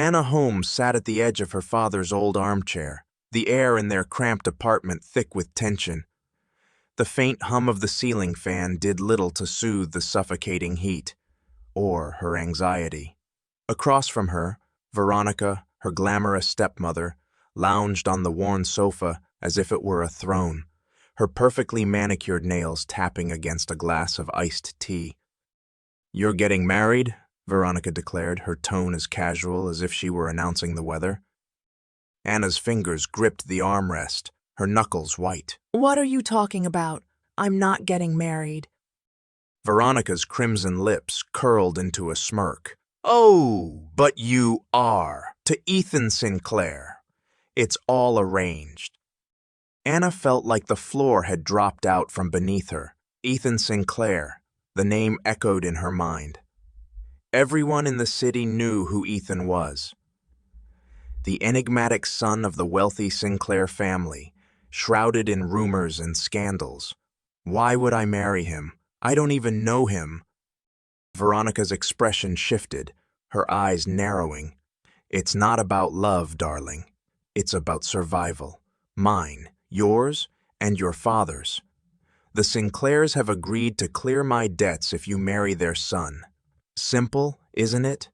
Anna Holmes sat at the edge of her father's old armchair, the air in their cramped apartment thick with tension. The faint hum of the ceiling fan did little to soothe the suffocating heat, or her anxiety. Across from her, Veronica, her glamorous stepmother, lounged on the worn sofa as if it were a throne, her perfectly manicured nails tapping against a glass of iced tea. "You're getting married?" Veronica declared, her tone as casual as if she were announcing the weather. Anna's fingers gripped the armrest, her knuckles white. "What are you talking about? I'm not getting married." Veronica's crimson lips curled into a smirk. "Oh, but you are. To Ethan Sinclair. It's all arranged." Anna felt like the floor had dropped out from beneath her. Ethan Sinclair. The name echoed in her mind. Everyone in the city knew who Ethan was. The enigmatic son of the wealthy Sinclair family, shrouded in rumors and scandals. Why would I marry him? I don't even know him. Veronica's expression shifted, her eyes narrowing. "It's not about love, darling. It's about survival. Mine, yours, and your father's. The Sinclairs have agreed to clear my debts if you marry their son. Simple, isn't it?"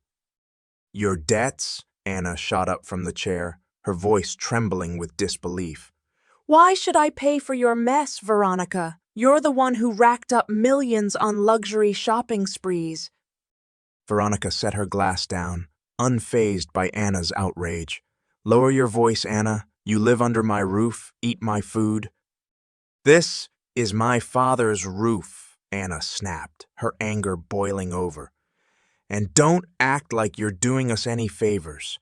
"Your debts?" Anna shot up from the chair, her voice trembling with disbelief. "Why should I pay for your mess, Veronica? You're the one who racked up millions on luxury shopping sprees." Veronica set her glass down, unfazed by Anna's outrage. "Lower your voice, Anna. You live under my roof, eat my food." "This is my father's roof," Anna snapped, her anger boiling over. "And don't act like you're doing us any favors.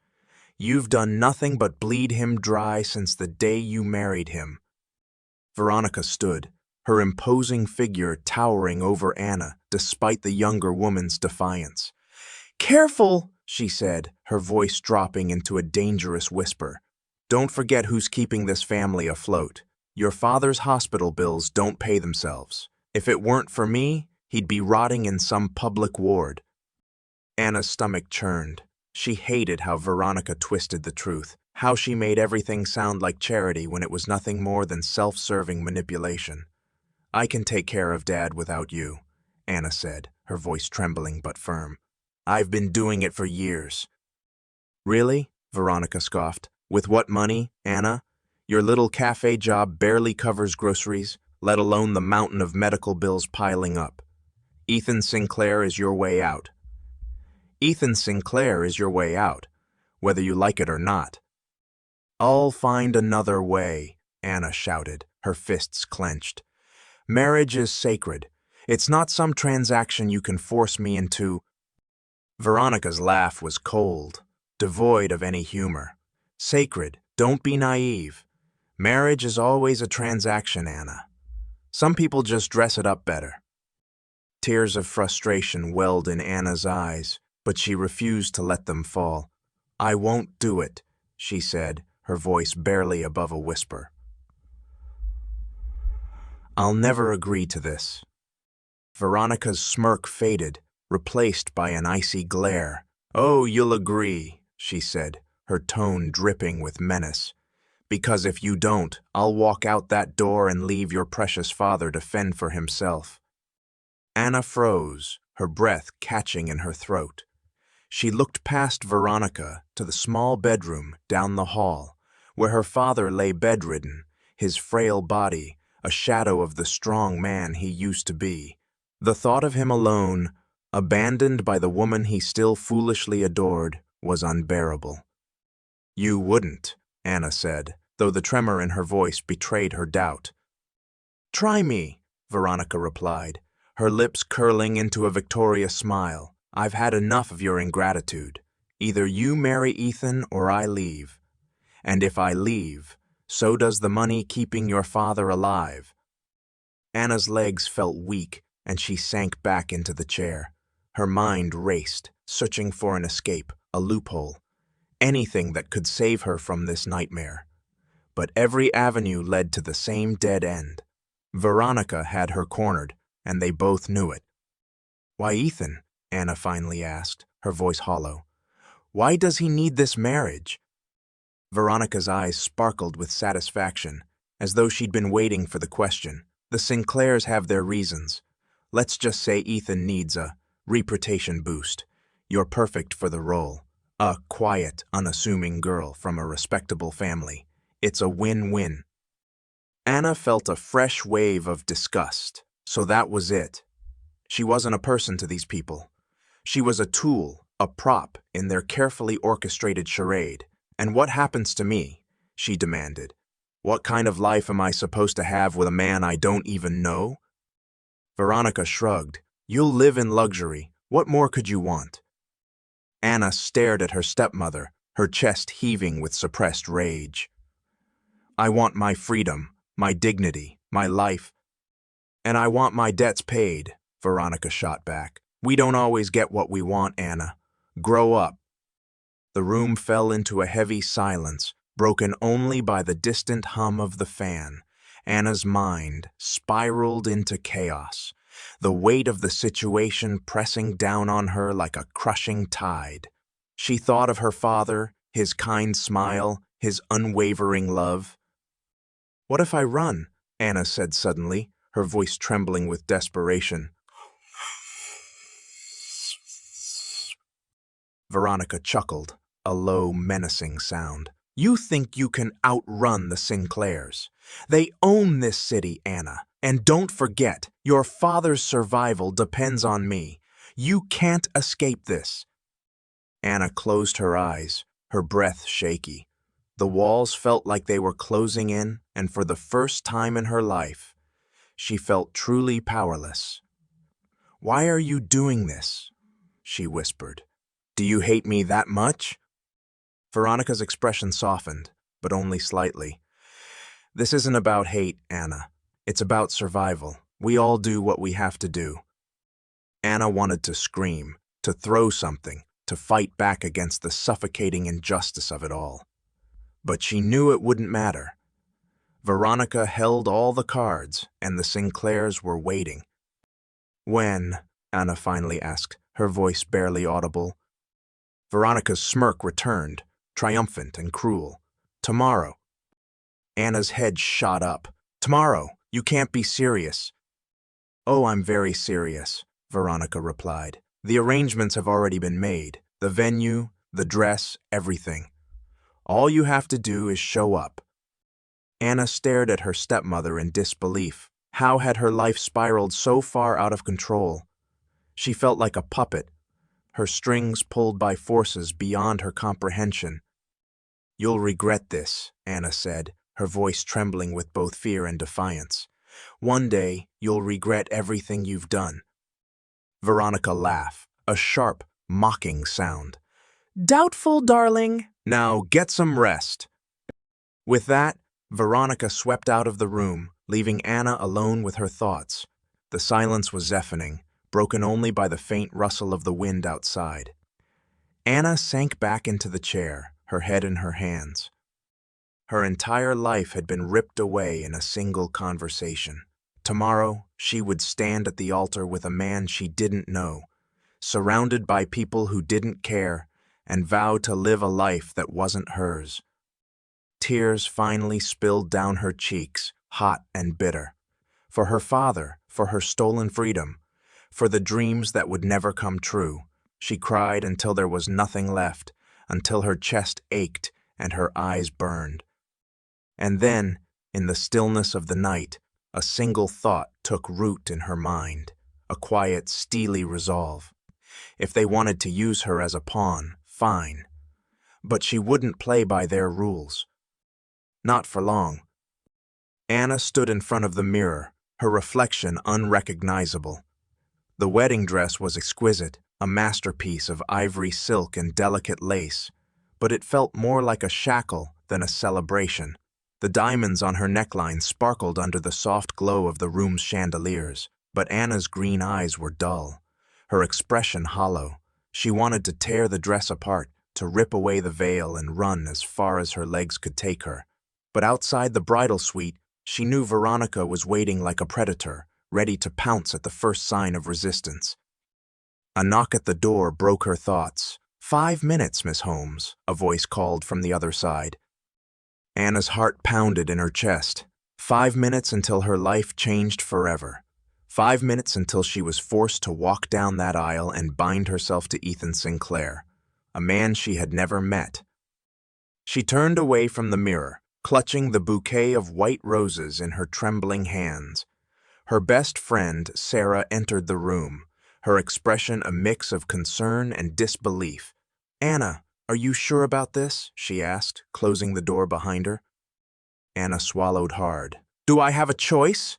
You've done nothing but bleed him dry since the day you married him." Veronica stood, her imposing figure towering over Anna despite the younger woman's defiance. "Careful," she said, her voice dropping into a dangerous whisper. "Don't forget who's keeping this family afloat. Your father's hospital bills don't pay themselves. If it weren't for me, he'd be rotting in some public ward." Anna's stomach churned. She hated how Veronica twisted the truth, how she made everything sound like charity when it was nothing more than self-serving manipulation. "I can take care of Dad without you," Anna said, her voice trembling but firm. "I've been doing it for years." "Really?" Veronica scoffed. "With what money, Anna? Your little cafe job barely covers groceries, let alone the mountain of medical bills piling up. Ethan Sinclair is your way out. Ethan Sinclair is your way out, whether you like it or not." "I'll find another way," Anna shouted, her fists clenched. "Marriage is sacred. It's not some transaction you can force me into." Veronica's laugh was cold, devoid of any humor. "Sacred, don't be naive. Marriage is always a transaction, Anna. Some people just dress it up better." Tears of frustration welled in Anna's eyes, but she refused to let them fall. "I won't do it," she said, her voice barely above a whisper. "I'll never agree to this." Veronica's smirk faded, replaced by an icy glare. "Oh, you'll agree," she said, her tone dripping with menace. "Because if you don't, I'll walk out that door and leave your precious father to fend for himself." Anna froze, her breath catching in her throat. She looked past Veronica to the small bedroom down the hall, where her father lay bedridden, his frail body a shadow of the strong man he used to be. The thought of him alone, abandoned by the woman he still foolishly adored, was unbearable. "You wouldn't," Anna said, though the tremor in her voice betrayed her doubt. "Try me," Veronica replied, her lips curling into a victorious smile. "I've had enough of your ingratitude. Either you marry Ethan or I leave. And if I leave, so does the money keeping your father alive." Anna's legs felt weak, and she sank back into the chair. Her mind raced, searching for an escape, a loophole, anything that could save her from this nightmare. But every avenue led to the same dead end. Veronica had her cornered, and they both knew it. "Why Ethan?" Anna finally asked, her voice hollow. Why does he need this marriage? Veronica's eyes sparkled with satisfaction, as though she'd been waiting for the question. The Sinclairs have their reasons. Let's just say Ethan needs a reputation boost. You're perfect for the role. A quiet, unassuming girl from a respectable family. It's a win-win. Anna felt a fresh wave of disgust. So that was it. She wasn't a person to these people. She was a tool, a prop in their carefully orchestrated charade. And what happens to me? She demanded. What kind of life am I supposed to have with a man I don't even know? Veronica shrugged. You'll live in luxury. What more could you want? Anna stared at her stepmother, her chest heaving with suppressed rage. I want my freedom, my dignity, my life. And I want my debts paid, Veronica shot back. We don't always get what we want, Anna. Grow up. The room fell into a heavy silence, broken only by the distant hum of the fan. Anna's mind spiraled into chaos, the weight of the situation pressing down on her like a crushing tide. She thought of her father, his kind smile, his unwavering love. What if I run? Anna said suddenly, her voice trembling with desperation. Veronica chuckled, a low, menacing sound. You think you can outrun the Sinclairs. They own this city, Anna. And don't forget, your father's survival depends on me. You can't escape this. Anna closed her eyes, her breath shaky. The walls felt like they were closing in, and for the first time in her life, she felt truly powerless. Why are you doing this? She whispered. Do you hate me that much? Veronica's expression softened, but only slightly. This isn't about hate, Anna. It's about survival. We all do what we have to do. Anna wanted to scream, to throw something, to fight back against the suffocating injustice of it all. But she knew it wouldn't matter. Veronica held all the cards, and the Sinclairs were waiting. When? Anna finally asked, her voice barely audible. Veronica's smirk returned, triumphant and cruel. Tomorrow. Anna's head shot up. Tomorrow. You can't be serious. Oh, I'm very serious, Veronica replied. The arrangements have already been made. The venue, the dress, everything. All you have to do is show up. Anna stared at her stepmother in disbelief. How had her life spiraled so far out of control? She felt like a puppet, her strings pulled by forces beyond her comprehension. You'll regret this, Anna said, her voice trembling with both fear and defiance. One day, you'll regret everything you've done. Veronica laughed, a sharp, mocking sound. Doubtful, darling. Now get some rest. With that, Veronica swept out of the room, leaving Anna alone with her thoughts. The silence was deafening, broken only by the faint rustle of the wind outside. Anna sank back into the chair, her head in her hands. Her entire life had been ripped away in a single conversation. Tomorrow, she would stand at the altar with a man she didn't know, surrounded by people who didn't care, and vow to live a life that wasn't hers. Tears finally spilled down her cheeks, hot and bitter. For her father, for her stolen freedom, for the dreams that would never come true. She cried until there was nothing left, until her chest ached and her eyes burned. And then, in the stillness of the night, a single thought took root in her mind, a quiet, steely resolve. If they wanted to use her as a pawn, fine. But she wouldn't play by their rules. Not for long. Anna stood in front of the mirror, her reflection unrecognizable. The wedding dress was exquisite, a masterpiece of ivory silk and delicate lace, but it felt more like a shackle than a celebration. The diamonds on her neckline sparkled under the soft glow of the room's chandeliers, but Anna's green eyes were dull, her expression hollow. She wanted to tear the dress apart, to rip away the veil and run as far as her legs could take her. But outside the bridal suite, she knew Veronica was waiting like a predator, ready to pounce at the first sign of resistance. A knock at the door broke her thoughts. 5 minutes, Miss Holmes, a voice called from the other side. Anna's heart pounded in her chest. 5 minutes until her life changed forever. 5 minutes until she was forced to walk down that aisle and bind herself to Ethan Sinclair, a man she had never met. She turned away from the mirror, clutching the bouquet of white roses in her trembling hands. Her best friend, Sarah, entered the room, her expression a mix of concern and disbelief. "Anna, are you sure about this?" she asked, closing the door behind her. Anna swallowed hard. "Do I have a choice?"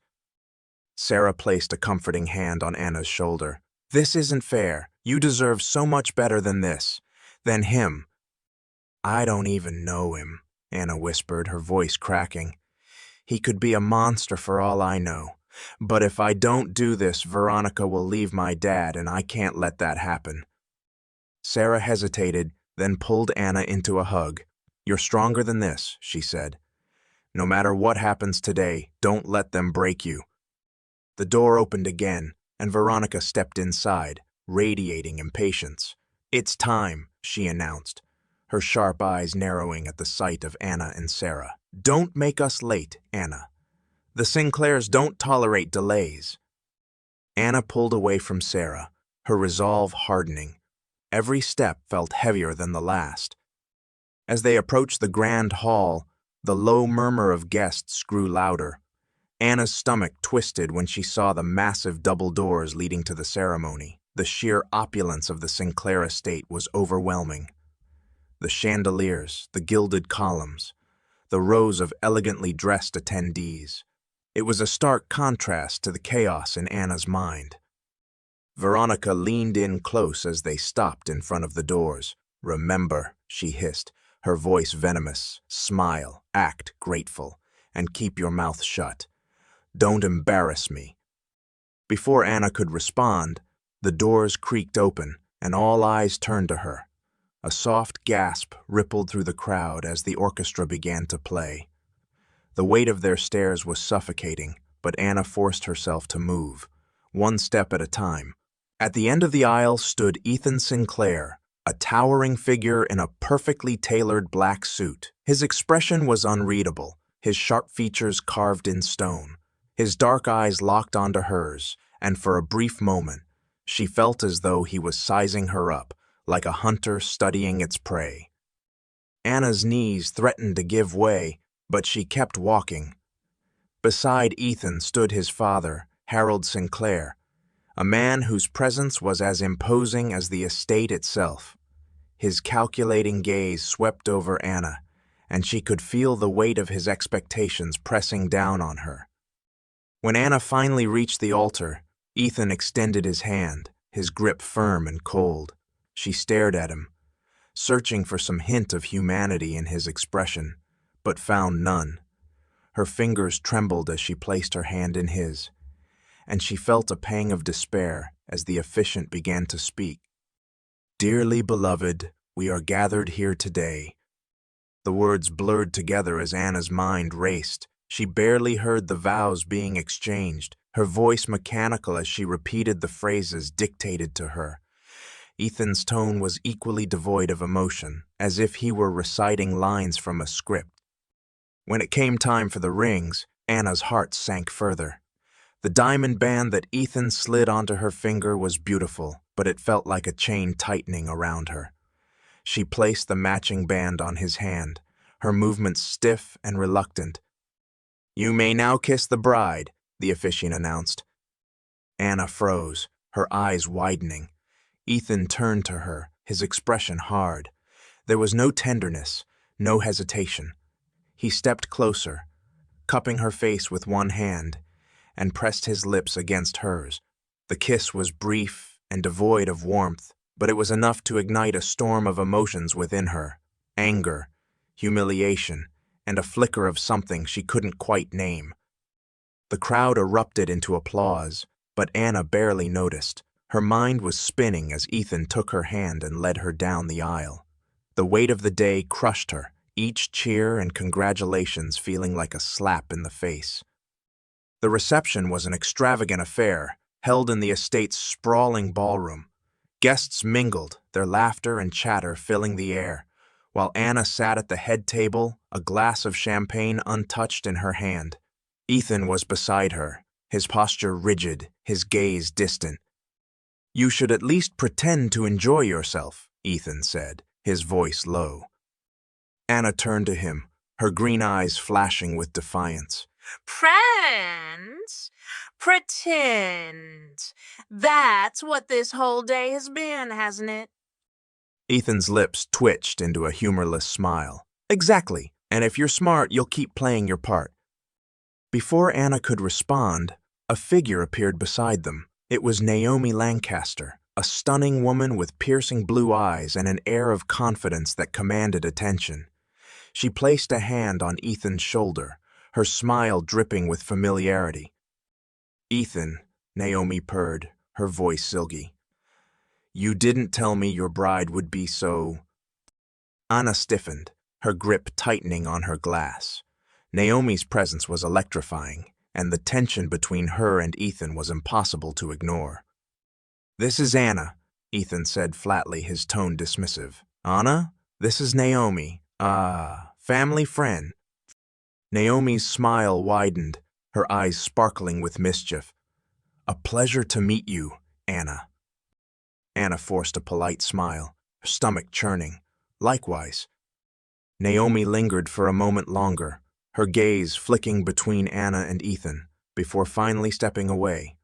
Sarah placed a comforting hand on Anna's shoulder. "This isn't fair. You deserve so much better than this. Than him." "I don't even know him," Anna whispered, her voice cracking. "He could be a monster for all I know. But if I don't do this, Veronica will leave my dad, and I can't let that happen." Sarah hesitated, then pulled Anna into a hug. "You're stronger than this," she said. "No matter what happens today, don't let them break you." The door opened again, and Veronica stepped inside, radiating impatience. "It's time," she announced, her sharp eyes narrowing at the sight of Anna and Sarah. "Don't make us late, Anna. The Sinclairs don't tolerate delays." Anna pulled away from Sarah, her resolve hardening. Every step felt heavier than the last. As they approached the grand hall, the low murmur of guests grew louder. Anna's stomach twisted when she saw the massive double doors leading to the ceremony. The sheer opulence of the Sinclair estate was overwhelming. The chandeliers, the gilded columns, the rows of elegantly dressed attendees. It was a stark contrast to the chaos in Anna's mind. Veronica leaned in close as they stopped in front of the doors. "Remember," she hissed, her voice venomous, "smile, act grateful, and keep your mouth shut. Don't embarrass me." Before Anna could respond, the doors creaked open, and all eyes turned to her. A soft gasp rippled through the crowd as the orchestra began to play. The weight of their stares was suffocating, but Anna forced herself to move, one step at a time. At the end of the aisle stood Ethan Sinclair, a towering figure in a perfectly tailored black suit. His expression was unreadable, his sharp features carved in stone. His dark eyes locked onto hers, and for a brief moment, she felt as though he was sizing her up, like a hunter studying its prey. Anna's knees threatened to give way, but she kept walking. Beside Ethan stood his father, Harold Sinclair, a man whose presence was as imposing as the estate itself. His calculating gaze swept over Anna, and she could feel the weight of his expectations pressing down on her. When Anna finally reached the altar, Ethan extended his hand, his grip firm and cold. She stared at him, searching for some hint of humanity in his expression, but found none. Her fingers trembled as she placed her hand in his, and she felt a pang of despair as the officiant began to speak. "Dearly beloved, we are gathered here today." The words blurred together as Anna's mind raced. She barely heard the vows being exchanged, her voice mechanical as she repeated the phrases dictated to her. Ethan's tone was equally devoid of emotion, as if he were reciting lines from a script. When it came time for the rings, Anna's heart sank further. The diamond band that Ethan slid onto her finger was beautiful, but it felt like a chain tightening around her. She placed the matching band on his hand, her movements stiff and reluctant. "You may now kiss the bride," the officiant announced. Anna froze, her eyes widening. Ethan turned to her, his expression hard. There was no tenderness, no hesitation. He stepped closer, cupping her face with one hand, and pressed his lips against hers. The kiss was brief and devoid of warmth, but it was enough to ignite a storm of emotions within her: anger, humiliation, and a flicker of something she couldn't quite name. The crowd erupted into applause, but Anna barely noticed. Her mind was spinning as Ethan took her hand and led her down the aisle. The weight of the day crushed her, each cheer and congratulations feeling like a slap in the face. The reception was an extravagant affair, held in the estate's sprawling ballroom. Guests mingled, their laughter and chatter filling the air, while Anna sat at the head table, a glass of champagne untouched in her hand. Ethan was beside her, his posture rigid, his gaze distant. "You should at least pretend to enjoy yourself," Ethan said, his voice low. Anna turned to him, her green eyes flashing with defiance. Friends? Pretend. That's what this whole day has been, hasn't it? Ethan's lips twitched into a humorless smile. "Exactly, and if you're smart, you'll keep playing your part." Before Anna could respond, a figure appeared beside them. It was Naomi Lancaster, a stunning woman with piercing blue eyes and an air of confidence that commanded attention. She placed a hand on Ethan's shoulder, her smile dripping with familiarity. "Ethan," Naomi purred, her voice silky. "You didn't tell me your bride would be so—" Anna stiffened, her grip tightening on her glass. Naomi's presence was electrifying, and the tension between her and Ethan was impossible to ignore. "This is Anna," Ethan said flatly, his tone dismissive. "Anna, this is Naomi. Family friend." Naomi's smile widened, her eyes sparkling with mischief. "A pleasure to meet you, Anna." Anna forced a polite smile, her stomach churning. "Likewise." Naomi lingered for a moment longer, her gaze flicking between Anna and Ethan, before finally stepping away.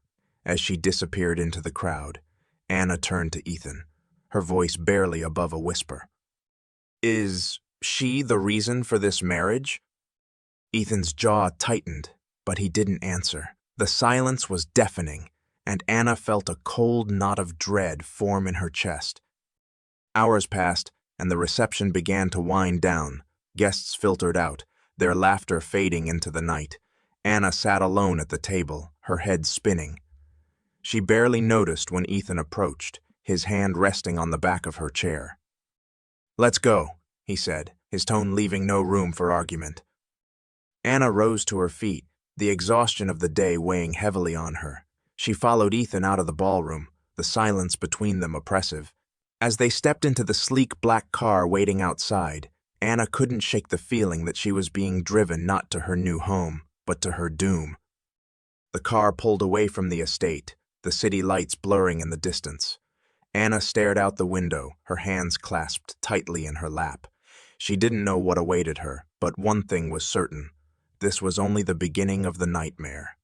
As she disappeared into the crowd, Anna turned to Ethan, her voice barely above a whisper. "Is she the reason for this marriage?" Ethan's jaw tightened, but he didn't answer. The silence was deafening, and Anna felt a cold knot of dread form in her chest. Hours passed, and the reception began to wind down. Guests filtered out, their laughter fading into the night. Anna sat alone at the table, her head spinning. She barely noticed when Ethan approached, his hand resting on the back of her chair. "Let's go," he said, his tone leaving no room for argument. Anna rose to her feet, the exhaustion of the day weighing heavily on her. She followed Ethan out of the ballroom, the silence between them oppressive. As they stepped into the sleek black car waiting outside, Anna couldn't shake the feeling that she was being driven not to her new home, but to her doom. The car pulled away from the estate, the city lights blurring in the distance. Anna stared out the window, her hands clasped tightly in her lap. She didn't know what awaited her, but one thing was certain. This was only the beginning of the nightmare.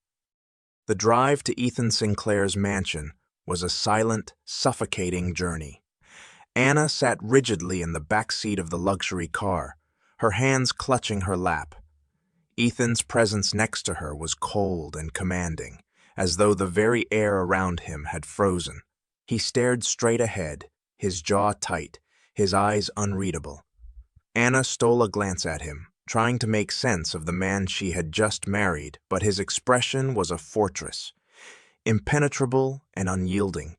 The drive to Ethan Sinclair's mansion was a silent, suffocating journey. Anna sat rigidly in the back seat of the luxury car, her hands clutching her lap. Ethan's presence next to her was cold and commanding, as though the very air around him had frozen. He stared straight ahead, his jaw tight, his eyes unreadable. Anna stole a glance at him, trying to make sense of the man she had just married, but his expression was a fortress, impenetrable and unyielding.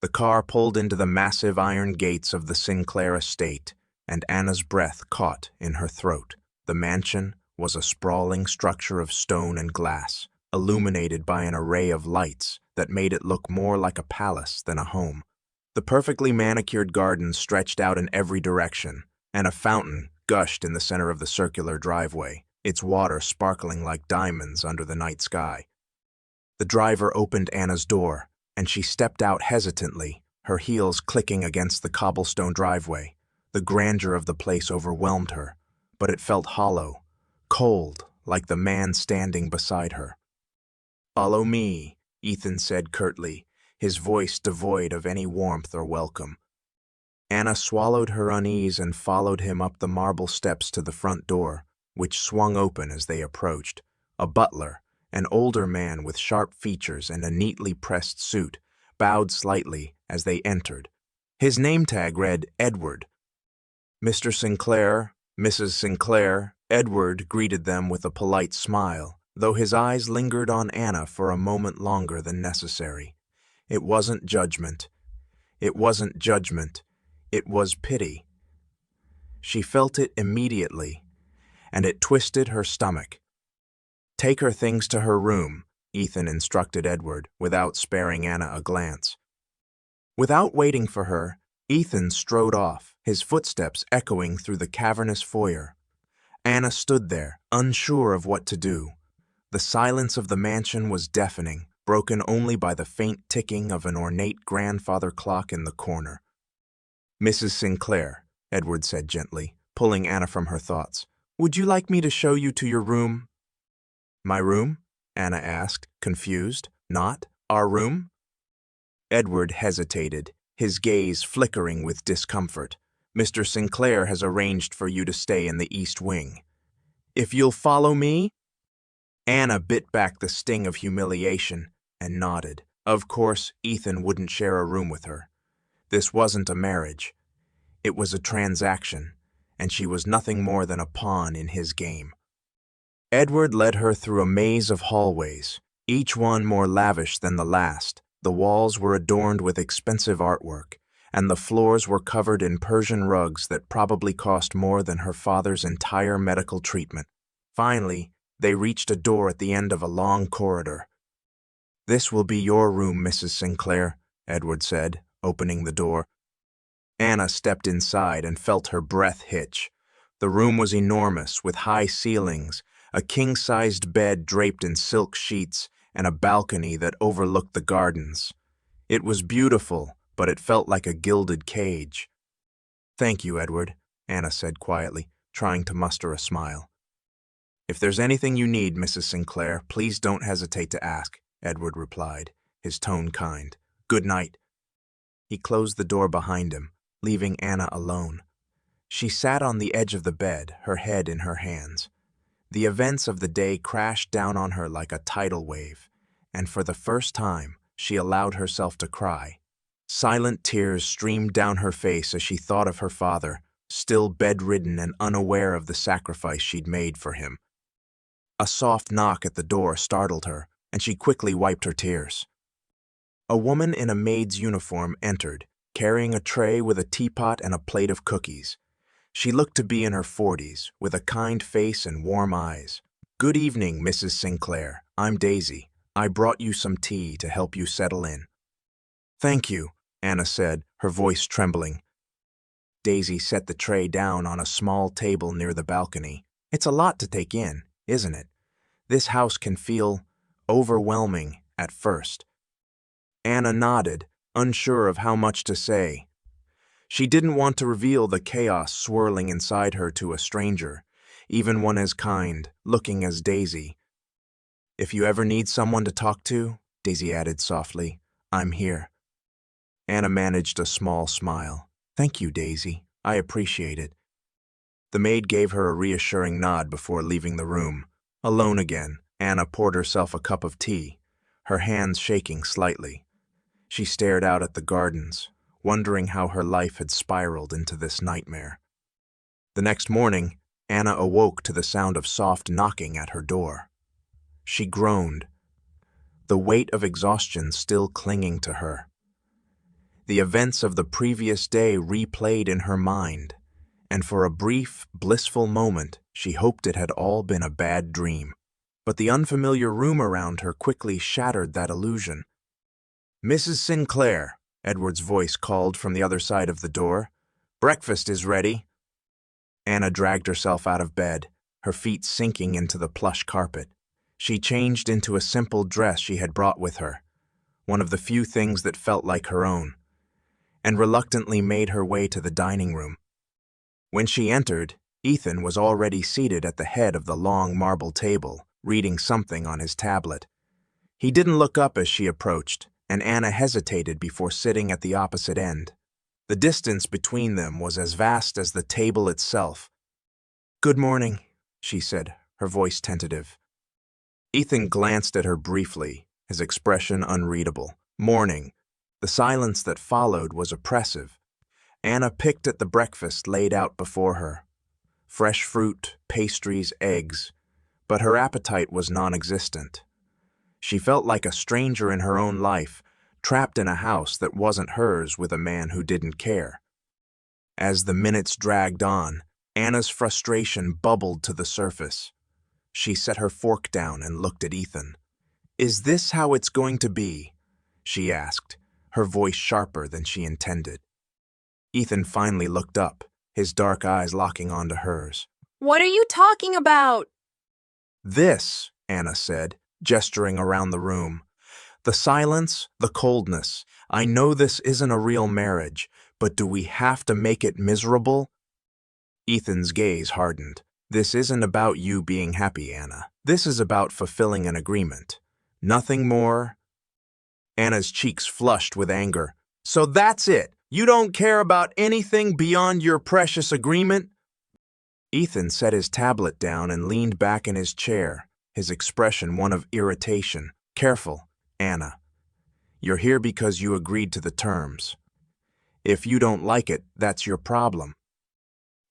The car pulled into the massive iron gates of the Sinclair estate, and Anna's breath caught in her throat. The mansion was a sprawling structure of stone and glass, illuminated by an array of lights that made it look more like a palace than a home. The perfectly manicured garden stretched out in every direction, and a fountain gushed in the center of the circular driveway, its water sparkling like diamonds under the night sky. The driver opened Anna's door, and she stepped out hesitantly, her heels clicking against the cobblestone driveway. The grandeur of the place overwhelmed her, but it felt hollow, cold, like the man standing beside her. "Follow me," Ethan said curtly, his voice devoid of any warmth or welcome. Anna swallowed her unease and followed him up the marble steps to the front door, which swung open as they approached. A butler, an older man with sharp features and a neatly pressed suit, bowed slightly as they entered. His name tag read Edward. "Mr. Sinclair, Mrs. Sinclair." Edward greeted them with a polite smile, though his eyes lingered on Anna for a moment longer than necessary. It wasn't judgment. It wasn't judgment. It was pity. She felt it immediately, and it twisted her stomach. "Take her things to her room," Ethan instructed Edward, without sparing Anna a glance. Without waiting for her, Ethan strode off, his footsteps echoing through the cavernous foyer. Anna stood there, unsure of what to do. The silence of the mansion was deafening, broken only by the faint ticking of an ornate grandfather clock in the corner. "Mrs. Sinclair," Edward said gently, pulling Anna from her thoughts, "would you like me to show you to your room?" "My room?" Anna asked, confused. "Not our room?" Edward hesitated, his gaze flickering with discomfort. "Mr. Sinclair has arranged for you to stay in the East Wing. If you'll follow me?" Anna bit back the sting of humiliation and nodded. Of course, Ethan wouldn't share a room with her. This wasn't a marriage. It was a transaction, and she was nothing more than a pawn in his game. Edward led her through a maze of hallways, each one more lavish than the last. The walls were adorned with expensive artwork, and the floors were covered in Persian rugs that probably cost more than her father's entire medical treatment. Finally, they reached a door at the end of a long corridor. "This will be your room, Mrs. Sinclair," Edward said, opening the door. Anna stepped inside and felt her breath hitch. The room was enormous, with high ceilings, a king-sized bed draped in silk sheets, and a balcony that overlooked the gardens. It was beautiful, but it felt like a gilded cage. "Thank you, Edward," Anna said quietly, trying to muster a smile. "If there's anything you need, Mrs. Sinclair, please don't hesitate to ask," Edward replied, his tone kind. "Good night." He closed the door behind him, leaving Anna alone. She sat on the edge of the bed, her head in her hands. The events of the day crashed down on her like a tidal wave, and for the first time, she allowed herself to cry. Silent tears streamed down her face as she thought of her father, still bedridden and unaware of the sacrifice she'd made for him. A soft knock at the door startled her, and she quickly wiped her tears. A woman in a maid's uniform entered, carrying a tray with a teapot and a plate of cookies. She looked to be in her 40s, with a kind face and warm eyes. "Good evening, Mrs. Sinclair. I'm Daisy. I brought you some tea to help you settle in." "Thank you," Anna said, her voice trembling. Daisy set the tray down on a small table near the balcony. "It's a lot to take in, isn't it? This house can feel overwhelming at first." Anna nodded, unsure of how much to say. She didn't want to reveal the chaos swirling inside her to a stranger, even one as kind, looking as Daisy. "If you ever need someone to talk to," Daisy added softly, "I'm here." Anna managed a small smile. "Thank you, Daisy. I appreciate it." The maid gave her a reassuring nod before leaving the room. Alone again, Anna poured herself a cup of tea, her hands shaking slightly. She stared out at the gardens, wondering how her life had spiraled into this nightmare. The next morning, Anna awoke to the sound of soft knocking at her door. She groaned, the weight of exhaustion still clinging to her. The events of the previous day replayed in her mind, and for a brief, blissful moment, she hoped it had all been a bad dream. But the unfamiliar room around her quickly shattered that illusion. "Mrs. Sinclair," Edward's voice called from the other side of the door. "Breakfast is ready." Anna dragged herself out of bed, her feet sinking into the plush carpet. She changed into a simple dress she had brought with her, one of the few things that felt like her own, and reluctantly made her way to the dining room. When she entered, Ethan was already seated at the head of the long marble table, reading something on his tablet. He didn't look up as she approached, and Anna hesitated before sitting at the opposite end. The distance between them was as vast as the table itself. "Good morning," she said, her voice tentative. Ethan glanced at her briefly, his expression unreadable. "Morning." The silence that followed was oppressive. Anna picked at the breakfast laid out before her. Fresh fruit, pastries, eggs, but her appetite was non-existent. She felt like a stranger in her own life, trapped in a house that wasn't hers with a man who didn't care. As the minutes dragged on, Anna's frustration bubbled to the surface. She set her fork down and looked at Ethan. "Is this how it's going to be?" she asked, her voice sharper than she intended. Ethan finally looked up, his dark eyes locking onto hers. What are you talking about? This, Anna said, gesturing around the room. The silence, the coldness. I know this isn't a real marriage, but do we have to make it miserable? Ethan's gaze hardened. This isn't about you being happy, Anna. This is about fulfilling an agreement. Nothing more. Anna's cheeks flushed with anger. So that's it. You don't care about anything beyond your precious agreement? Ethan set his tablet down and leaned back in his chair, his expression one of irritation. Careful, Anna. You're here because you agreed to the terms. If you don't like it, that's your problem.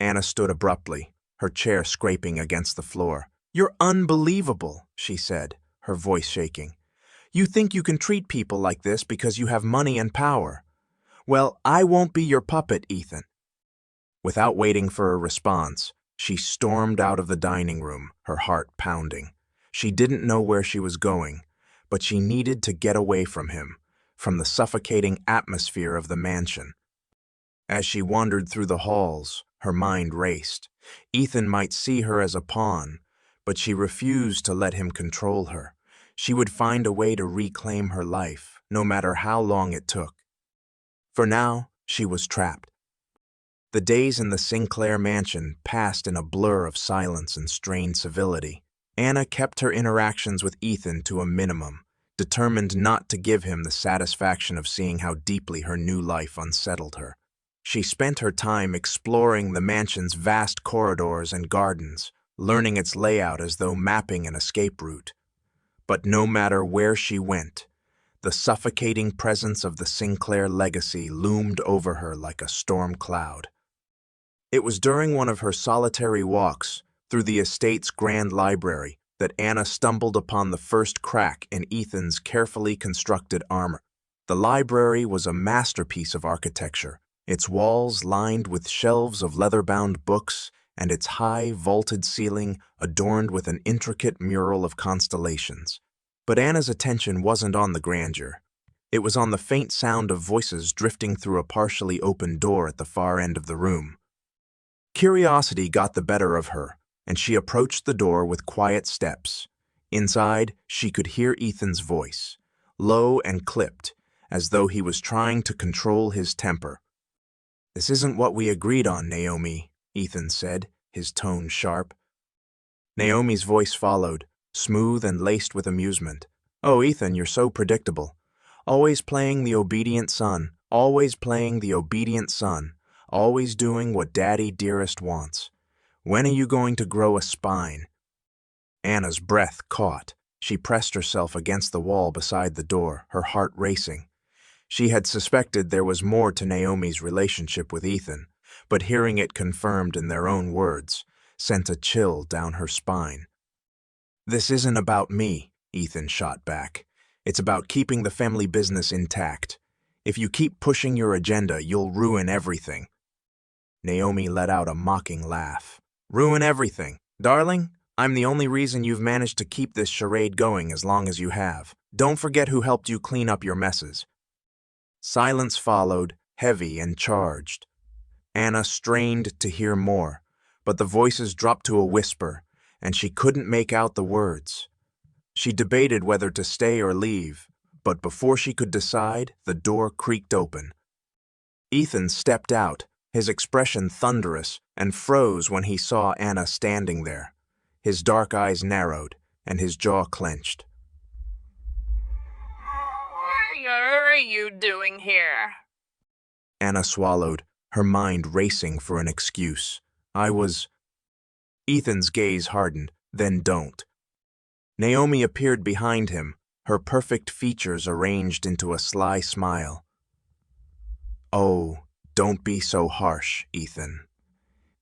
Anna stood abruptly, her chair scraping against the floor. You're unbelievable, she said, her voice shaking. You think you can treat people like this because you have money and power. Well, I won't be your puppet, Ethan. Without waiting for a response, she stormed out of the dining room, her heart pounding. She didn't know where she was going, but she needed to get away from him, from the suffocating atmosphere of the mansion. As she wandered through the halls, her mind raced. Ethan might see her as a pawn, but she refused to let him control her. She would find a way to reclaim her life, no matter how long it took. For now, she was trapped. The days in the Sinclair mansion passed in a blur of silence and strained civility. Anna kept her interactions with Ethan to a minimum, determined not to give him the satisfaction of seeing how deeply her new life unsettled her. She spent her time exploring the mansion's vast corridors and gardens, learning its layout as though mapping an escape route. But no matter where she went, the suffocating presence of the Sinclair legacy loomed over her like a storm cloud. It was during one of her solitary walks through the estate's grand library that Anna stumbled upon the first crack in Ethan's carefully constructed armor. The library was a masterpiece of architecture, its walls lined with shelves of leather-bound books and its high, vaulted ceiling adorned with an intricate mural of constellations. But Anna's attention wasn't on the grandeur. It was on the faint sound of voices drifting through a partially open door at the far end of the room. Curiosity got the better of her, and she approached the door with quiet steps. Inside, she could hear Ethan's voice, low and clipped, as though he was trying to control his temper. This isn't what we agreed on, Naomi, Ethan said, his tone sharp. Naomi's voice followed, smooth and laced with amusement. Oh, Ethan, you're so predictable. Always playing the obedient son, always playing the obedient son, always doing what Daddy dearest wants. When are you going to grow a spine? Anna's breath caught. She pressed herself against the wall beside the door, her heart racing. She had suspected there was more to Naomi's relationship with Ethan, but hearing it confirmed in their own words sent a chill down her spine. This isn't about me, Ethan shot back. It's about keeping the family business intact. If you keep pushing your agenda, you'll ruin everything. Naomi let out a mocking laugh. Ruin everything? Darling, I'm the only reason you've managed to keep this charade going as long as you have. Don't forget who helped you clean up your messes. Silence followed, heavy and charged. Anna strained to hear more, but the voices dropped to a whisper, and she couldn't make out the words. She debated whether to stay or leave, but before she could decide, the door creaked open. Ethan stepped out, his expression thunderous, and froze when he saw Anna standing there. His dark eyes narrowed, and his jaw clenched. What are you doing here? Anna swallowed, her mind racing for an excuse. Ethan's gaze hardened, then don't. Naomi appeared behind him, her perfect features arranged into a sly smile. Oh, don't be so harsh, Ethan.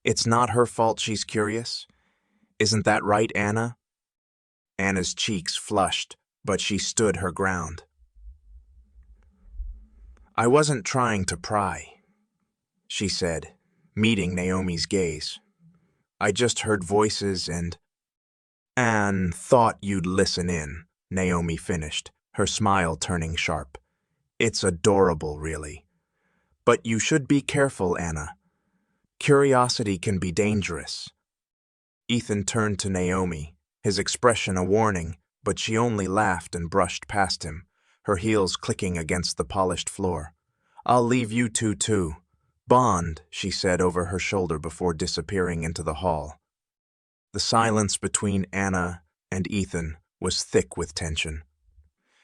It's not her fault she's curious. Isn't that right, Anna? Anna's cheeks flushed, but she stood her ground. I wasn't trying to pry, she said, meeting Naomi's gaze. I just heard voices and thought you'd listen in, Naomi finished, her smile turning sharp. It's adorable, really. But you should be careful, Anna. Curiosity can be dangerous. Ethan turned to Naomi, his expression a warning, but she only laughed and brushed past him, her heels clicking against the polished floor. I'll leave you two too. Bond, she said over her shoulder before disappearing into the hall. The silence between Anna and Ethan was thick with tension.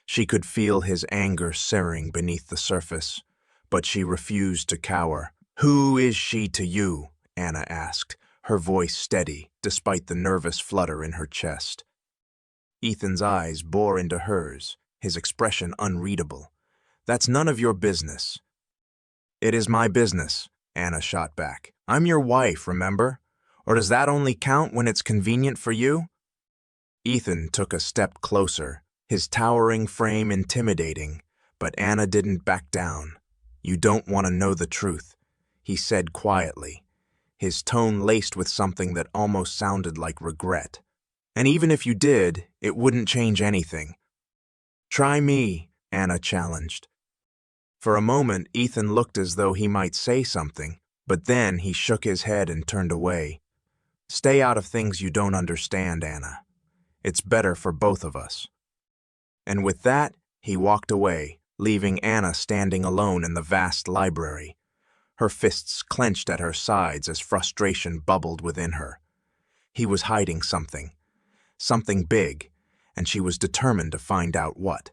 She could feel his anger simmering beneath the surface, but she refused to cower. Who is she to you? Anna asked, her voice steady despite the nervous flutter in her chest. Ethan's eyes bore into hers, his expression unreadable. That's none of your business. It is my business, Anna shot back. I'm your wife, remember? Or does that only count when it's convenient for you? Ethan took a step closer, his towering frame intimidating, but Anna didn't back down. You don't want to know the truth, he said quietly, his tone laced with something that almost sounded like regret. And even if you did, it wouldn't change anything. Try me, Anna challenged. For a moment, Ethan looked as though he might say something, but then he shook his head and turned away. Stay out of things you don't understand, Anna. It's better for both of us. And with that, he walked away, leaving Anna standing alone in the vast library, her fists clenched at her sides as frustration bubbled within her. He was hiding something big, and she was determined to find out what.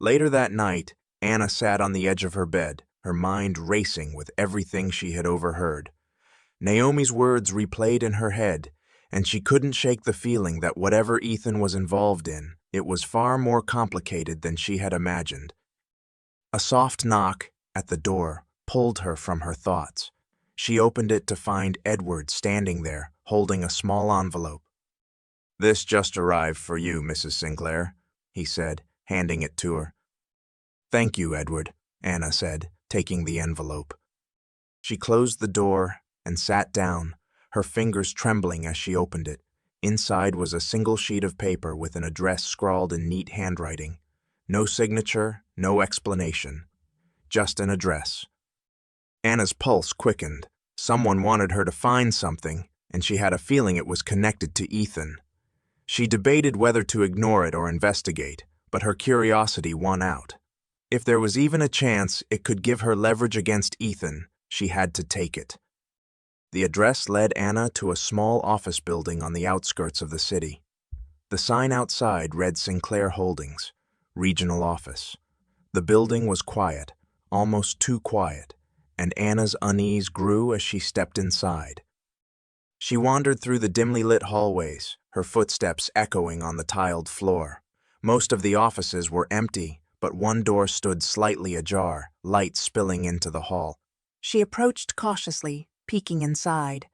Later that night, Anna sat on the edge of her bed, her mind racing with everything she had overheard. Naomi's words replayed in her head, and she couldn't shake the feeling that whatever Ethan was involved in, it was far more complicated than she had imagined. A soft knock at the door pulled her from her thoughts. She opened it to find Edward standing there, holding a small envelope. "This just arrived for you, Mrs. Sinclair," he said, handing it to her. "Thank you, Edward," Anna said, taking the envelope. She closed the door and sat down, her fingers trembling as she opened it. Inside was a single sheet of paper with an address scrawled in neat handwriting. No signature, no explanation. Just an address. Anna's pulse quickened. Someone wanted her to find something, and she had a feeling it was connected to Ethan. She debated whether to ignore it or investigate, but her curiosity won out. If there was even a chance it could give her leverage against Ethan, she had to take it. The address led Anna to a small office building on the outskirts of the city. The sign outside read Sinclair Holdings, Regional Office. The building was quiet, almost too quiet, and Anna's unease grew as she stepped inside. She wandered through the dimly lit hallways, her footsteps echoing on the tiled floor. Most of the offices were empty, but one door stood slightly ajar, light spilling into the hall. She approached cautiously, peeking inside.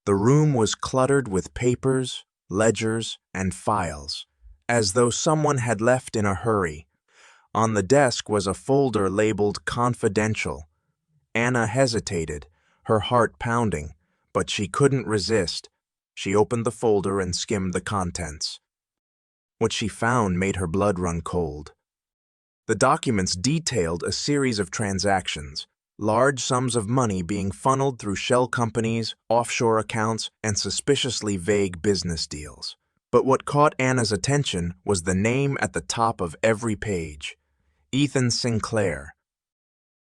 The room was cluttered with papers, ledgers, and files, as though someone had left in a hurry. On the desk was a folder labeled Confidential. Anna hesitated, her heart pounding, but she couldn't resist. She opened the folder and skimmed the contents. What she found made her blood run cold. The documents detailed a series of transactions, large sums of money being funneled through shell companies, offshore accounts, and suspiciously vague business deals. But what caught Anna's attention was the name at the top of every page: Ethan Sinclair.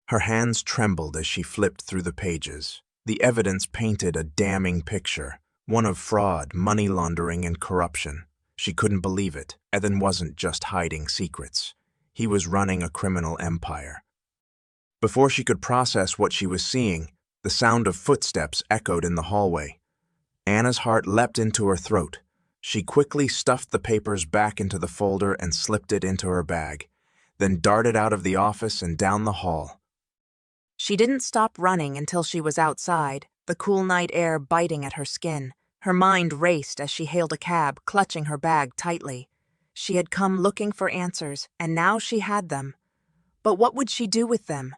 Her hands trembled as she flipped through the pages. The evidence painted a damning picture, one of fraud, money laundering, and corruption. She couldn't believe it. Ethan wasn't just hiding secrets. He was running a criminal empire. Before she could process what she was seeing, the sound of footsteps echoed in the hallway. Anna's heart leapt into her throat. She quickly stuffed the papers back into the folder and slipped it into her bag, then darted out of the office and down the hall. She didn't stop running until she was outside, the cool night air biting at her skin. Her mind raced as she hailed a cab, clutching her bag tightly. She had come looking for answers, and now she had them. But what would she do with them?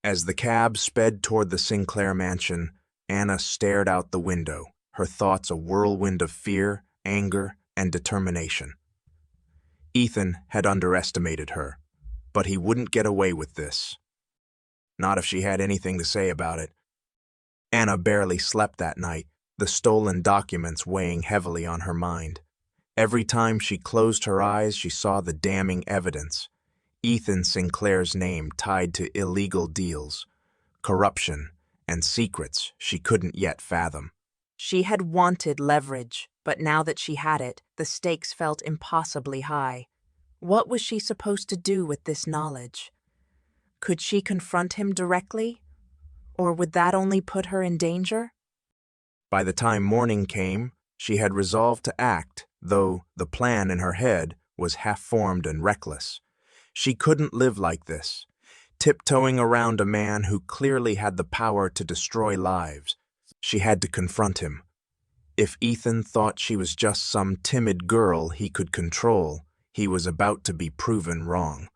As the cab sped toward the Sinclair mansion, Anna stared out the window, her thoughts a whirlwind of fear, anger, and determination. Ethan had underestimated her, but he wouldn't get away with this. Not if she had anything to say about it. Anna barely slept that night, the stolen documents weighing heavily on her mind. Every time she closed her eyes, she saw the damning evidence. Ethan Sinclair's name tied to illegal deals, corruption, and secrets she couldn't yet fathom. She had wanted leverage, but now that she had it, the stakes felt impossibly high. What was she supposed to do with this knowledge? Could she confront him directly? Or would that only put her in danger? By the time morning came, she had resolved to act, though the plan in her head was half-formed and reckless. She couldn't live like this, tiptoeing around a man who clearly had the power to destroy lives. She had to confront him. If Ethan thought she was just some timid girl he could control, he was about to be proven wrong.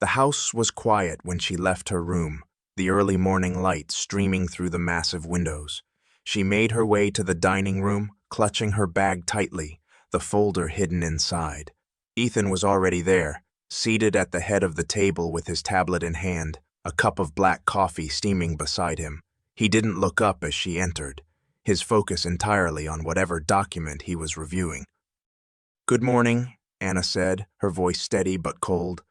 The house was quiet when she left her room, the early morning light streaming through the massive windows. She made her way to the dining room, clutching her bag tightly, the folder hidden inside. Ethan was already there, seated at the head of the table with his tablet in hand, a cup of black coffee steaming beside him. He didn't look up as she entered, his focus entirely on whatever document he was reviewing. "Good morning," Anna said, her voice steady but cold.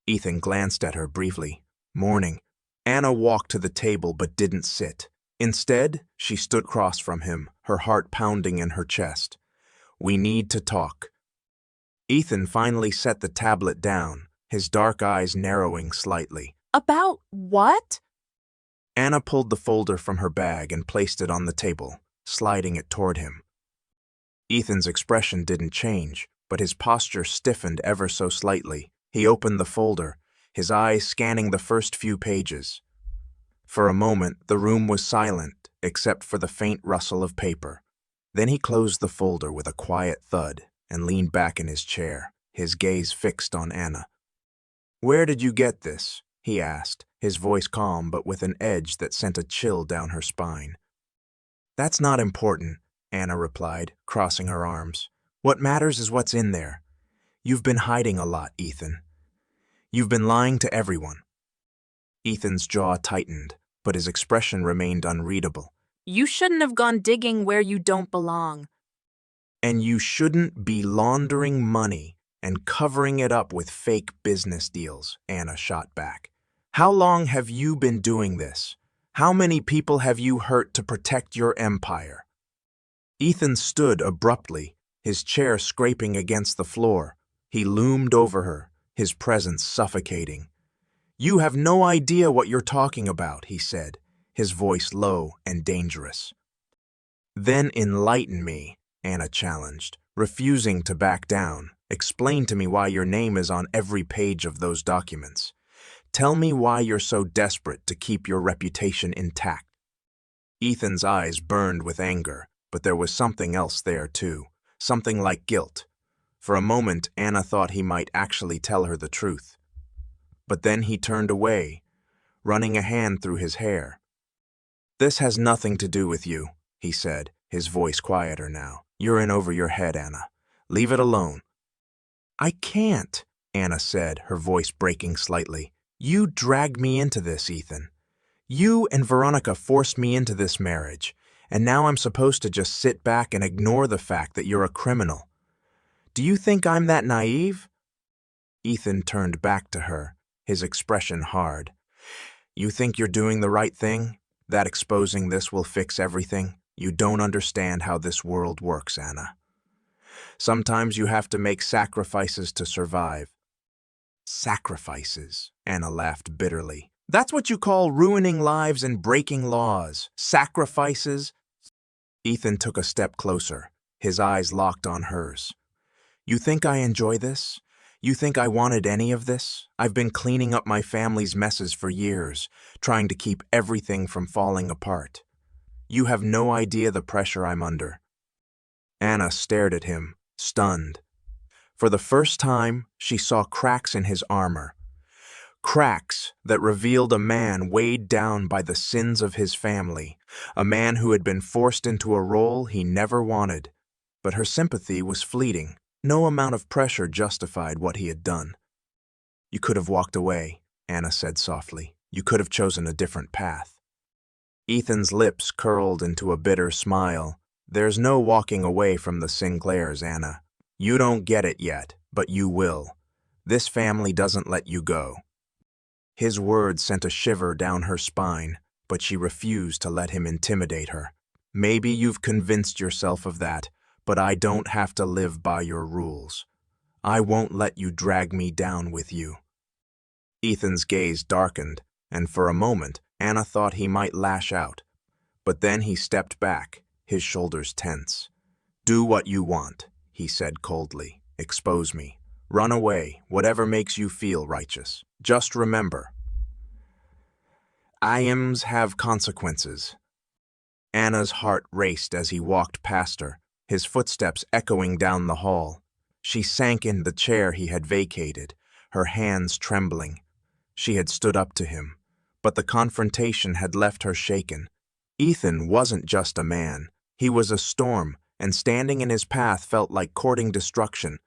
Ethan glanced at her briefly. "Morning." Anna walked to the table but didn't sit. Instead, she stood across from him, her heart pounding in her chest. "We need to talk." Ethan finally set the tablet down, his dark eyes narrowing slightly. About what? Anna pulled the folder from her bag and placed it on the table, sliding it toward him. Ethan's expression didn't change, but his posture stiffened ever so slightly. He opened the folder, his eyes scanning the first few pages. For a moment, the room was silent, except for the faint rustle of paper. Then he closed the folder with a quiet thud and leaned back in his chair, his gaze fixed on Anna. "Where did you get this?" he asked, his voice calm but with an edge that sent a chill down her spine. "That's not important," Anna replied, crossing her arms. "What matters is what's in there. You've been hiding a lot, Ethan. You've been lying to everyone." Ethan's jaw tightened, but his expression remained unreadable. You shouldn't have gone digging where you don't belong. "And you shouldn't be laundering money and covering it up with fake business deals," Anna shot back. "How long have you been doing this? How many people have you hurt to protect your empire?" Ethan stood abruptly, his chair scraping against the floor. He loomed over her, his presence suffocating. "You have no idea what you're talking about," he said, his voice low and dangerous. "Then enlighten me," Anna challenged, refusing to back down. "Explain to me why your name is on every page of those documents. Tell me why you're so desperate to keep your reputation intact." Ethan's eyes burned with anger, but there was something else there too, something like guilt. For a moment, Anna thought he might actually tell her the truth. But then he turned away, running a hand through his hair. "This has nothing to do with you," he said, his voice quieter now. "You're in over your head, Anna. Leave it alone." "I can't," Anna said, her voice breaking slightly. "You dragged me into this, Ethan. You and Veronica forced me into this marriage, and now I'm supposed to just sit back and ignore the fact that you're a criminal. Do you think I'm that naive?" Ethan turned back to her, his expression hard. "You think you're doing the right thing? That exposing this will fix everything? You don't understand how this world works, Anna. Sometimes you have to make sacrifices to survive." "Sacrifices," Anna laughed bitterly. "That's what you call ruining lives and breaking laws. Sacrifices?" Ethan took a step closer, his eyes locked on hers. "You think I enjoy this? You think I wanted any of this? I've been cleaning up my family's messes for years, trying to keep everything from falling apart. You have no idea the pressure I'm under." Anna stared at him, stunned. For the first time, she saw cracks in his armor. Cracks that revealed a man weighed down by the sins of his family, a man who had been forced into a role he never wanted. But her sympathy was fleeting. No amount of pressure justified what he had done. You could have walked away, Anna said softly. You could have chosen a different path. Ethan's lips curled into a bitter smile. There's no walking away from the Sinclairs, Anna. You don't get it yet, but you will. This family doesn't let you go. His words sent a shiver down her spine, but she refused to let him intimidate her. Maybe you've convinced yourself of that, but I don't have to live by your rules. I won't let you drag me down with you. Ethan's gaze darkened, and for a moment, Anna thought he might lash out. But then he stepped back, his shoulders tense. Do what you want, he said coldly. Expose me. Run away, whatever makes you feel righteous. Just remember, aims have consequences. Anna's heart raced as he walked past her, his footsteps echoing down the hall. She sank in the chair he had vacated, her hands trembling. She had stood up to him, but the confrontation had left her shaken. Ethan wasn't just a man. He was a storm, and standing in his path felt like courting destruction.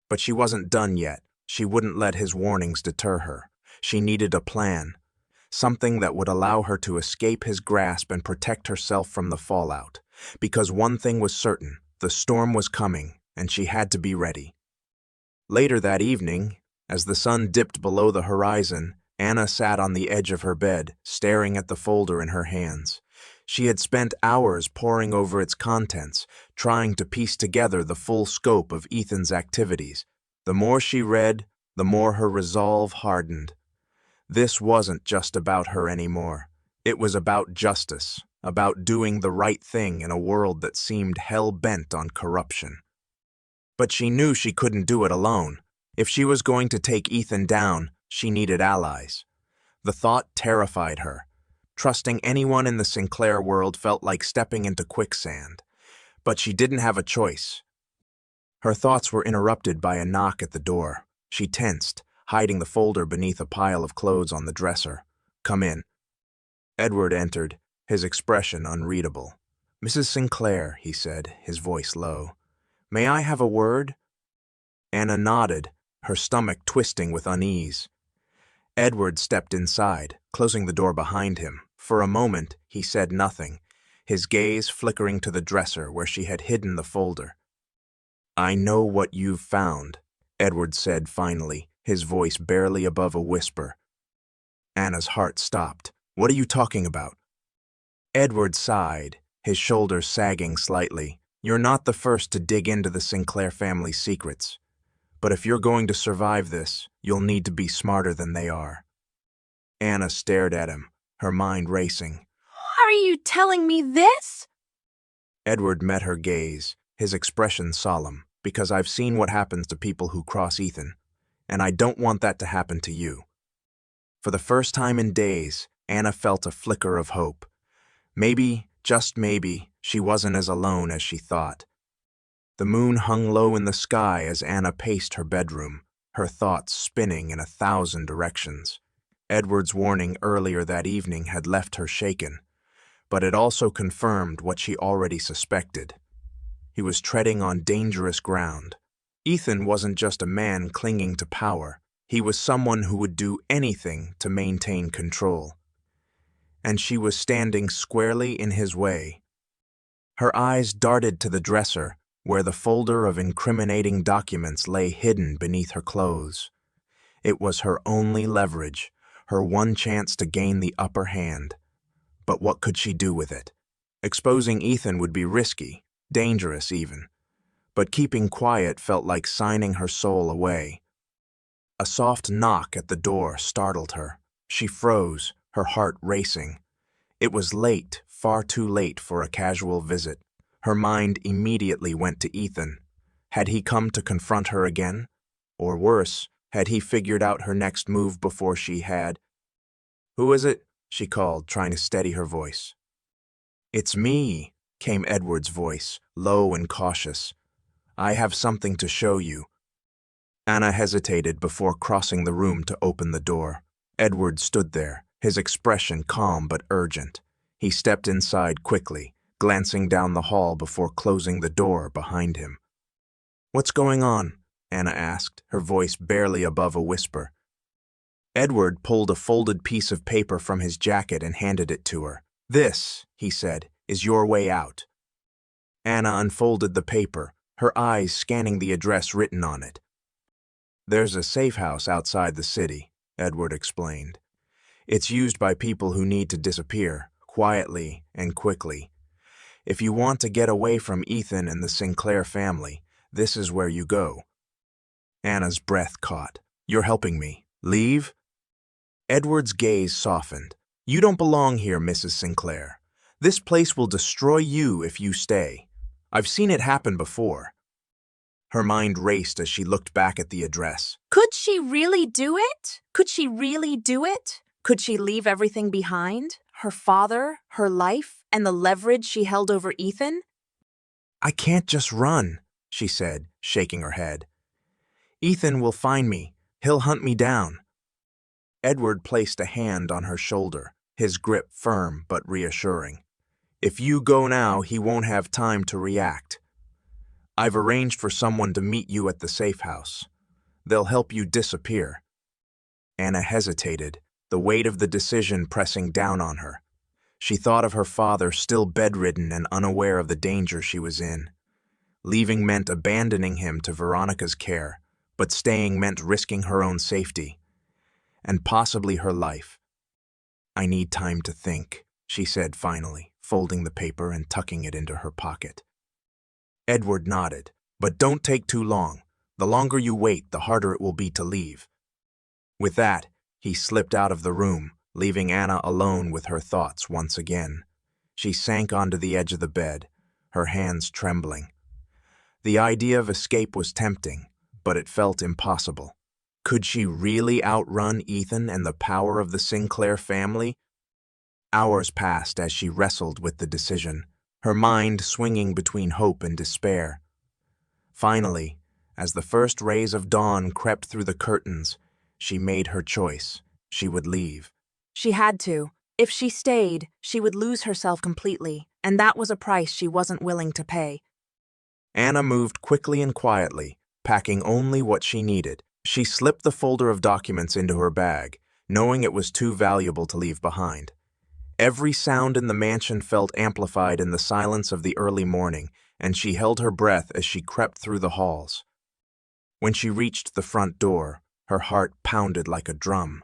But she wasn't done yet. She wouldn't let his warnings deter her. She needed a plan, something that would allow her to escape his grasp and protect herself from the fallout. Because one thing was certain, the storm was coming, and she had to be ready. Later that evening, as the sun dipped below the horizon, Anna sat on the edge of her bed, staring at the folder in her hands. She had spent hours poring over its contents, trying to piece together the full scope of Ethan's activities. The more she read, the more her resolve hardened. This wasn't just about her anymore. It was about justice, about doing the right thing in a world that seemed hell-bent on corruption. But she knew she couldn't do it alone. If she was going to take Ethan down, she needed allies. The thought terrified her. Trusting anyone in the Sinclair world felt like stepping into quicksand. But she didn't have a choice. Her thoughts were interrupted by a knock at the door. She tensed, hiding the folder beneath a pile of clothes on the dresser. Come in. Edward entered, his expression unreadable. Mrs. Sinclair, he said, his voice low. May I have a word? Anna nodded, her stomach twisting with unease. Edward stepped inside, closing the door behind him. For a moment, he said nothing, his gaze flickering to the dresser where she had hidden the folder. I know what you've found, Edward said finally, his voice barely above a whisper. Anna's heart stopped. What are you talking about? Edward sighed, his shoulders sagging slightly. You're not the first to dig into the Sinclair family's secrets. But if you're going to survive this, you'll need to be smarter than they are. Anna stared at him, her mind racing. Are you telling me this? Edward met her gaze, his expression solemn, because I've seen what happens to people who cross Ethan, and I don't want that to happen to you. For the first time in days, Anna felt a flicker of hope. Maybe, just maybe, she wasn't as alone as she thought. The moon hung low in the sky as Anna paced her bedroom, her thoughts spinning in 1,000 directions. Edward's warning earlier that evening had left her shaken, but it also confirmed what she already suspected. He was treading on dangerous ground. Ethan wasn't just a man clinging to power. He was someone who would do anything to maintain control. And she was standing squarely in his way. Her eyes darted to the dresser, where the folder of incriminating documents lay hidden beneath her clothes. It was her only leverage, her one chance to gain the upper hand. But what could she do with it? Exposing Ethan would be risky, dangerous even. But keeping quiet felt like signing her soul away. A soft knock at the door startled her. She froze, her heart racing. It was late, far too late for a casual visit. Her mind immediately went to Ethan. Had he come to confront her again? Or worse, had he figured out her next move before she had? Who is it? She called, trying to steady her voice. It's me, came Edward's voice, low and cautious. I have something to show you. Anna hesitated before crossing the room to open the door. Edward stood there, his expression calm but urgent. He stepped inside quickly, glancing down the hall before closing the door behind him. What's going on? Anna asked, her voice barely above a whisper. Edward pulled a folded piece of paper from his jacket and handed it to her. "This," he said, "is your way out." Anna unfolded the paper, her eyes scanning the address written on it. "There's a safe house outside the city," Edward explained. "It's used by people who need to disappear, quietly and quickly. If you want to get away from Ethan and the Sinclair family, this is where you go." Anna's breath caught. "You're helping me. Leave?" Edward's gaze softened. "You don't belong here, Mrs. Sinclair. This place will destroy you if you stay. I've seen it happen before." Her mind raced as she looked back at the address. Could she really do it? Could she really do it? Could she leave everything behind? Her father, her life, and the leverage she held over Ethan? "I can't just run," she said, shaking her head. "Ethan will find me. He'll hunt me down." Edward placed a hand on her shoulder, his grip firm but reassuring. "If you go now, he won't have time to react. I've arranged for someone to meet you at the safe house. They'll help you disappear." Anna hesitated, the weight of the decision pressing down on her. She thought of her father still bedridden and unaware of the danger she was in. Leaving meant abandoning him to Veronica's care, but staying meant risking her own safety, and possibly her life. "I need time to think," she said finally, folding the paper and tucking it into her pocket. Edward nodded. "But don't take too long. The longer you wait, the harder it will be to leave." With that, he slipped out of the room, leaving Anna alone with her thoughts once again. She sank onto the edge of the bed, her hands trembling. The idea of escape was tempting, but it felt impossible. Could she really outrun Ethan and the power of the Sinclair family? Hours passed as she wrestled with the decision, her mind swinging between hope and despair. Finally, as the first rays of dawn crept through the curtains, she made her choice. She would leave. She had to. If she stayed, she would lose herself completely, and that was a price she wasn't willing to pay. Anna moved quickly and quietly, packing only what she needed. She slipped the folder of documents into her bag, knowing it was too valuable to leave behind. Every sound in the mansion felt amplified in the silence of the early morning, and she held her breath as she crept through the halls. When she reached the front door, her heart pounded like a drum.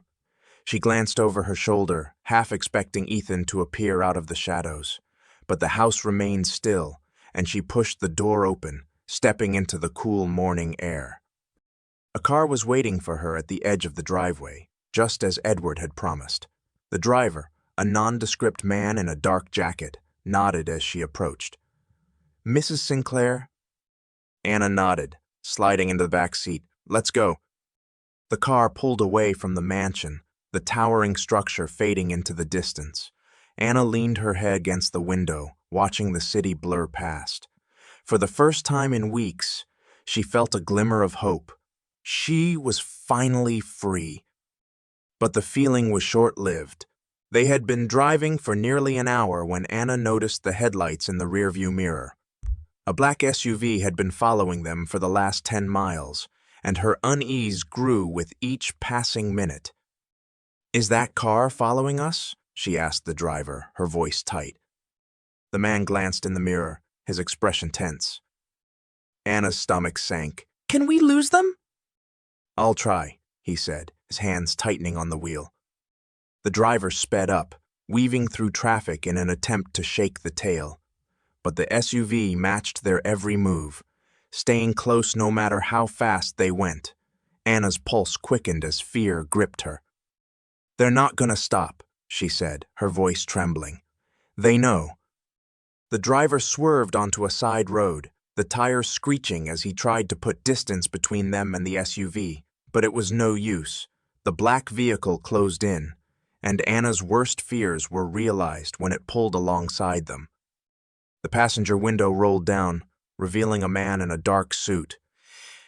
She glanced over her shoulder, half expecting Ethan to appear out of the shadows. But the house remained still, and she pushed the door open, stepping into the cool morning air. A car was waiting for her at the edge of the driveway, just as Edward had promised. The driver, a nondescript man in a dark jacket, nodded as she approached. "Mrs. Sinclair?" Anna nodded, sliding into the back seat. "Let's go." The car pulled away from the mansion, the towering structure fading into the distance. Anna leaned her head against the window, watching the city blur past. For the first time in weeks, she felt a glimmer of hope. She was finally free. But the feeling was short-lived. They had been driving for nearly an hour when Anna noticed the headlights in the rearview mirror. A black SUV had been following them for the last 10 miles, and her unease grew with each passing minute. "Is that car following us?" she asked the driver, her voice tight. The man glanced in the mirror, his expression tense. Anna's stomach sank. "Can we lose them?" "I'll try," he said, his hands tightening on the wheel. The driver sped up, weaving through traffic in an attempt to shake the tail. But the SUV matched their every move, staying close no matter how fast they went. Anna's pulse quickened as fear gripped her. "They're not gonna stop," she said, her voice trembling. "They know." The driver swerved onto a side road, the tires screeching as he tried to put distance between them and the SUV. But it was no use. The black vehicle closed in, and Anna's worst fears were realized when it pulled alongside them. The passenger window rolled down, revealing a man in a dark suit.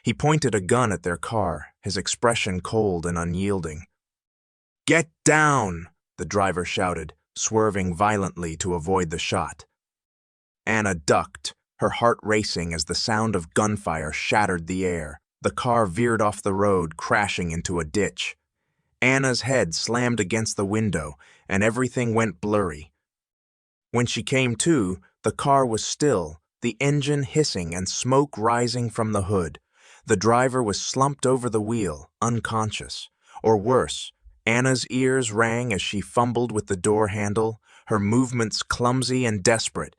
He pointed a gun at their car, his expression cold and unyielding. "Get down!" the driver shouted, swerving violently to avoid the shot. Anna ducked, her heart racing as the sound of gunfire shattered the air. The car veered off the road, crashing into a ditch. Anna's head slammed against the window, and everything went blurry. When she came to, the car was still, the engine hissing and smoke rising from the hood. The driver was slumped over the wheel, unconscious. Or worse, Anna's ears rang as she fumbled with the door handle, her movements clumsy and desperate.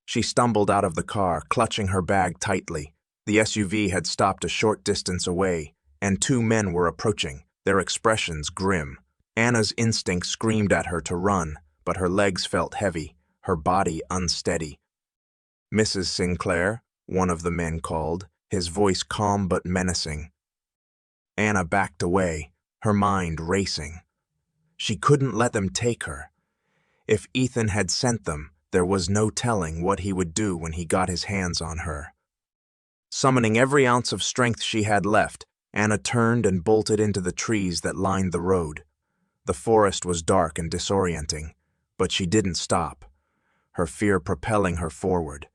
She stumbled out of the car, clutching her bag tightly. The SUV had stopped a short distance away, and two men were approaching, their expressions grim. Anna's instinct screamed at her to run, but her legs felt heavy, her body unsteady. "Mrs. Sinclair," one of the men called, his voice calm but menacing. Anna backed away, her mind racing. She couldn't let them take her. If Ethan had sent them, there was no telling what he would do when he got his hands on her. Summoning every ounce of strength she had left, Anna turned and bolted into the trees that lined the road. The forest was dark and disorienting, but she didn't stop, her fear propelling her forward.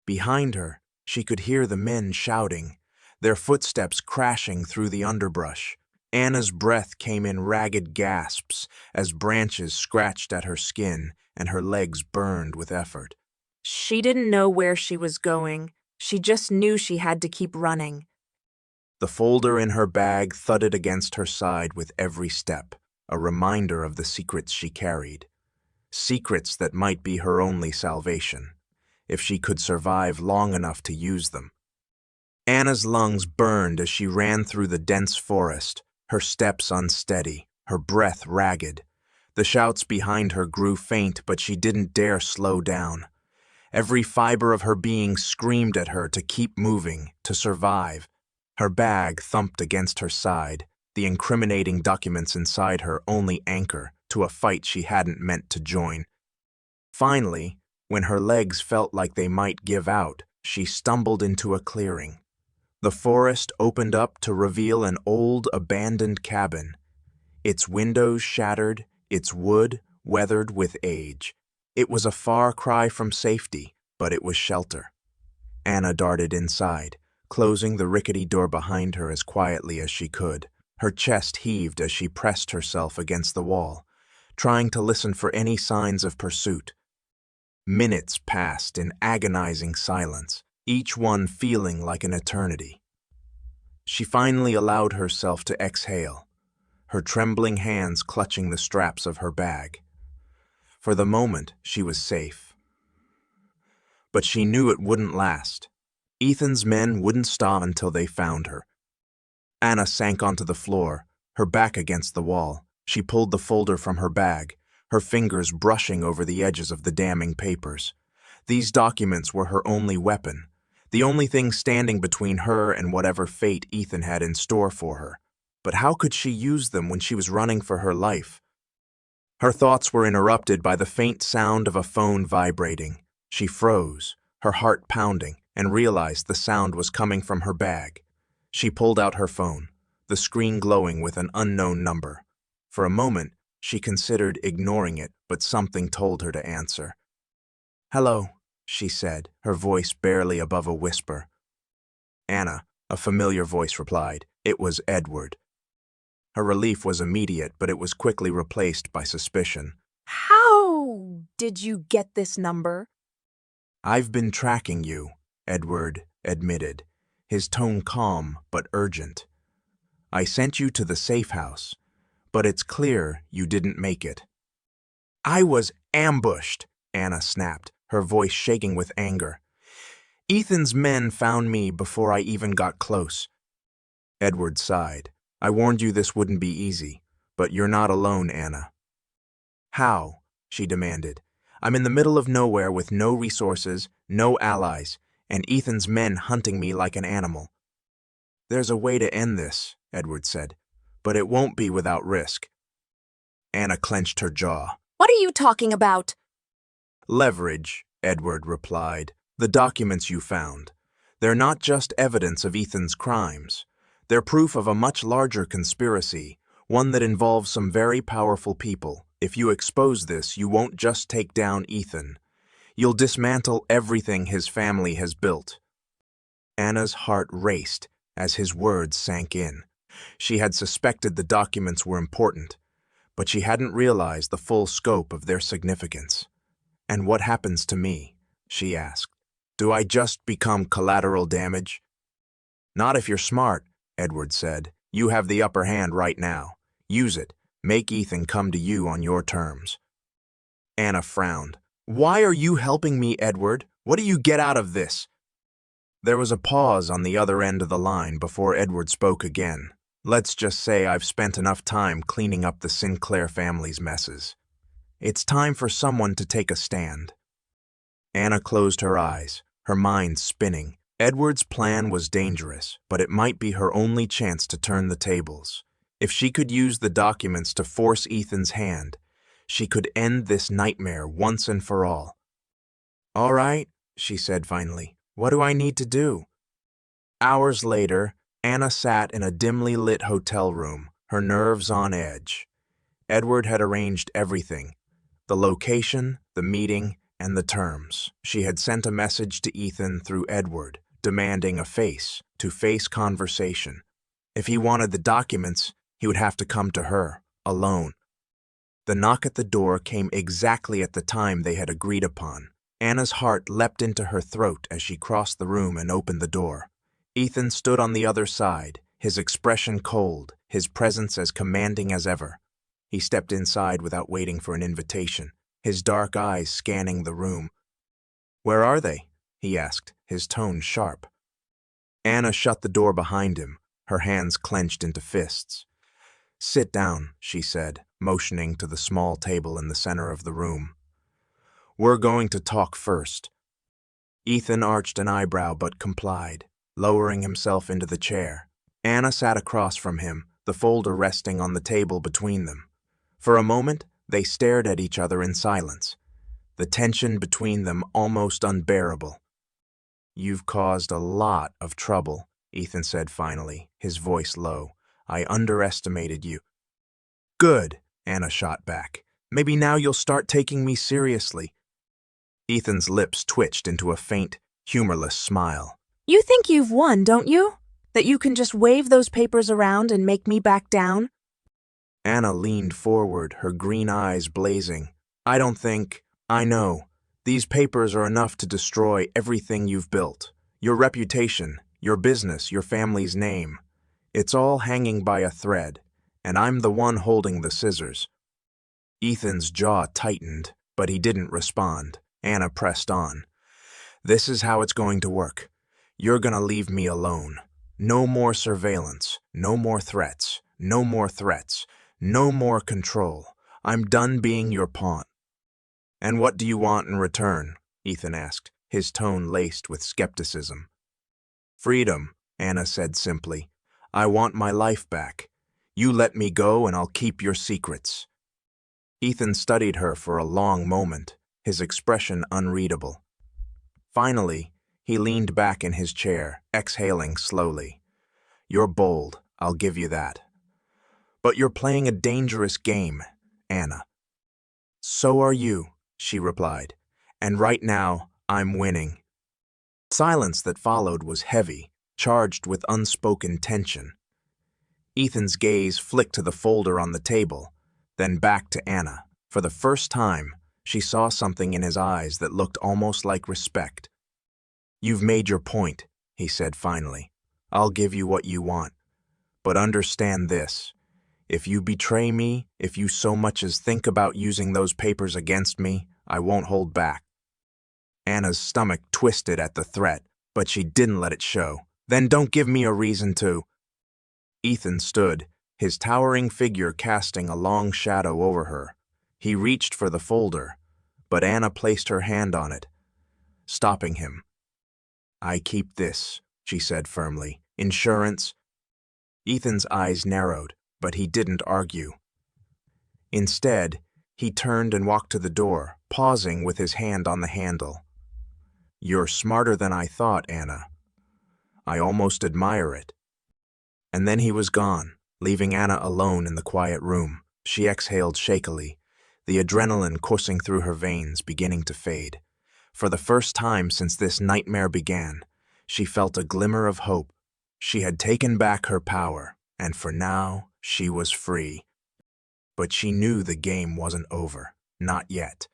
Behind her, she could hear the men shouting, their footsteps crashing through the underbrush. Anna's breath came in ragged gasps as branches scratched at her skin and her legs burned with effort. She didn't know where she was going. She just knew she had to keep running. The folder in her bag thudded against her side with every step, a reminder of the secrets she carried. Secrets that might be her only salvation, if she could survive long enough to use them. Anna's lungs burned as she ran through the dense forest, her steps unsteady, her breath ragged. The shouts behind her grew faint, but she didn't dare slow down. Every fiber of her being screamed at her to keep moving, to survive. Her bag thumped against her side, the incriminating documents inside her only anchor to a fight she hadn't meant to join. Finally, when her legs felt like they might give out, she stumbled into a clearing. The forest opened up to reveal an old, abandoned cabin, its windows shattered, its wood weathered with age. It was a far cry from safety, but it was shelter. Anna darted inside, closing the rickety door behind her as quietly as she could. Her chest heaved as she pressed herself against the wall, trying to listen for any signs of pursuit. Minutes passed in agonizing silence, each one feeling like an eternity. She finally allowed herself to exhale, her trembling hands clutching the straps of her bag. For the moment, she was safe. But she knew it wouldn't last. Ethan's men wouldn't stop until they found her. Anna sank onto the floor, her back against the wall. She pulled the folder from her bag, her fingers brushing over the edges of the damning papers. These documents were her only weapon, the only thing standing between her and whatever fate Ethan had in store for her. But how could she use them when she was running for her life? Her thoughts were interrupted by the faint sound of a phone vibrating. She froze, her heart pounding, and realized the sound was coming from her bag. She pulled out her phone, the screen glowing with an unknown number. For a moment, she considered ignoring it, but something told her to answer. "Hello," she said, her voice barely above a whisper. "Anna," a familiar voice replied. It was Edward. Her relief was immediate, but it was quickly replaced by suspicion. "How did you get this number?" "I've been tracking you," Edward admitted, his tone calm but urgent. "I sent you to the safe house, but it's clear you didn't make it." "I was ambushed," Anna snapped, her voice shaking with anger. "Ethan's men found me before I even got close." Edward sighed. "I warned you this wouldn't be easy, but you're not alone, Anna." "How?" she demanded. "I'm in the middle of nowhere with no resources, no allies, and Ethan's men hunting me like an animal." "There's a way to end this," Edward said, "but it won't be without risk." Anna clenched her jaw. "What are you talking about?" "Leverage," Edward replied. "The documents you found. They're not just evidence of Ethan's crimes. They're proof of a much larger conspiracy, one that involves some very powerful people. If you expose this, you won't just take down Ethan. You'll dismantle everything his family has built." Anna's heart raced as his words sank in. She had suspected the documents were important, but she hadn't realized the full scope of their significance. "And what happens to me?" she asked. "Do I just become collateral damage?" "Not if you're smart," Edward said. "You have the upper hand right now. Use it. Make Ethan come to you on your terms." Anna frowned. "Why are you helping me, Edward? What do you get out of this?" There was a pause on the other end of the line before Edward spoke again. "Let's just say I've spent enough time cleaning up the Sinclair family's messes. It's time for someone to take a stand." Anna closed her eyes, her mind spinning. Edward's plan was dangerous, but it might be her only chance to turn the tables. If she could use the documents to force Ethan's hand, she could end this nightmare once and for all. "All right," she said finally. "What do I need to do?" Hours later, Anna sat in a dimly lit hotel room, her nerves on edge. Edward had arranged everything: the location, the meeting, and the terms. She had sent a message to Ethan through Edward, demanding a face-to-face conversation. If he wanted the documents, he would have to come to her, alone. The knock at the door came exactly at the time they had agreed upon. Anna's heart leapt into her throat as she crossed the room and opened the door. Ethan stood on the other side, his expression cold, his presence as commanding as ever. He stepped inside without waiting for an invitation, his dark eyes scanning the room. "Where are they?" he asked, his tone sharp. Anna shut the door behind him, her hands clenched into fists. "Sit down," she said, motioning to the small table in the center of the room. "We're going to talk first." Ethan arched an eyebrow but complied, lowering himself into the chair. Anna sat across from him, the folder resting on the table between them. For a moment, they stared at each other in silence, the tension between them almost unbearable. "You've caused a lot of trouble," Ethan said finally, his voice low. "I underestimated you." "Good," Anna shot back. "Maybe now you'll start taking me seriously." Ethan's lips twitched into a faint, humorless smile. "You think you've won, don't you? That you can just wave those papers around and make me back down?" Anna leaned forward, her green eyes blazing. I know. These papers are enough to destroy everything you've built. Your reputation, your business, your family's name. It's all hanging by a thread, and I'm the one holding the scissors." Ethan's jaw tightened, but he didn't respond. Anna pressed on. "This is how it's going to work. You're gonna leave me alone. No more surveillance, no more threats, no more threats, no more control. I'm done being your pawn." "And what do you want in return?" Ethan asked, his tone laced with skepticism. "Freedom," Anna said simply. "I want my life back. You let me go and I'll keep your secrets." Ethan studied her for a long moment, his expression unreadable. Finally, he leaned back in his chair, exhaling slowly. "You're bold, I'll give you that. But you're playing a dangerous game, Anna." "So are you," she replied, "and right now, I'm winning." Silence that followed was heavy, charged with unspoken tension. Ethan's gaze flicked to the folder on the table, then back to Anna. For the first time, she saw something in his eyes that looked almost like respect. "You've made your point," he said finally. "I'll give you what you want. But understand this. If you betray me, if you so much as think about using those papers against me, I won't hold back." Anna's stomach twisted at the threat, but she didn't let it show. "Then don't give me a reason to." Ethan stood, his towering figure casting a long shadow over her. He reached for the folder, but Anna placed her hand on it, stopping him. "I keep this," she said firmly. "Insurance." Ethan's eyes narrowed, but he didn't argue. Instead, he turned and walked to the door, pausing with his hand on the handle. "You're smarter than I thought, Anna. I almost admire it." And then he was gone, leaving Anna alone in the quiet room. She exhaled shakily, the adrenaline coursing through her veins beginning to fade. For the first time since this nightmare began, she felt a glimmer of hope. She had taken back her power, and for now, she was free. But she knew the game wasn't over. Not yet.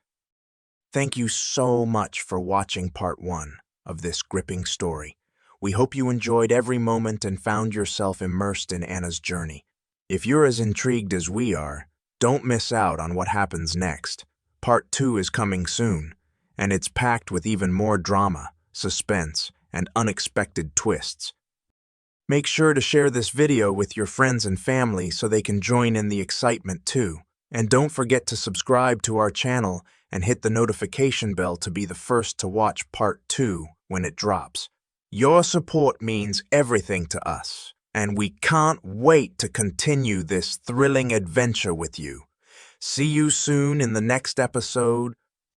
Thank you so much for watching part 1 of this gripping story. We hope you enjoyed every moment and found yourself immersed in Anna's journey. If you're as intrigued as we are, don't miss out on what happens next. Part 2 is coming soon, and it's packed with even more drama, suspense, and unexpected twists. Make sure to share this video with your friends and family so they can join in the excitement too. And don't forget to subscribe to our channel and hit the notification bell to be the first to watch part 2 when it drops. Your support means everything to us, and we can't wait to continue this thrilling adventure with you. See you soon in the next episode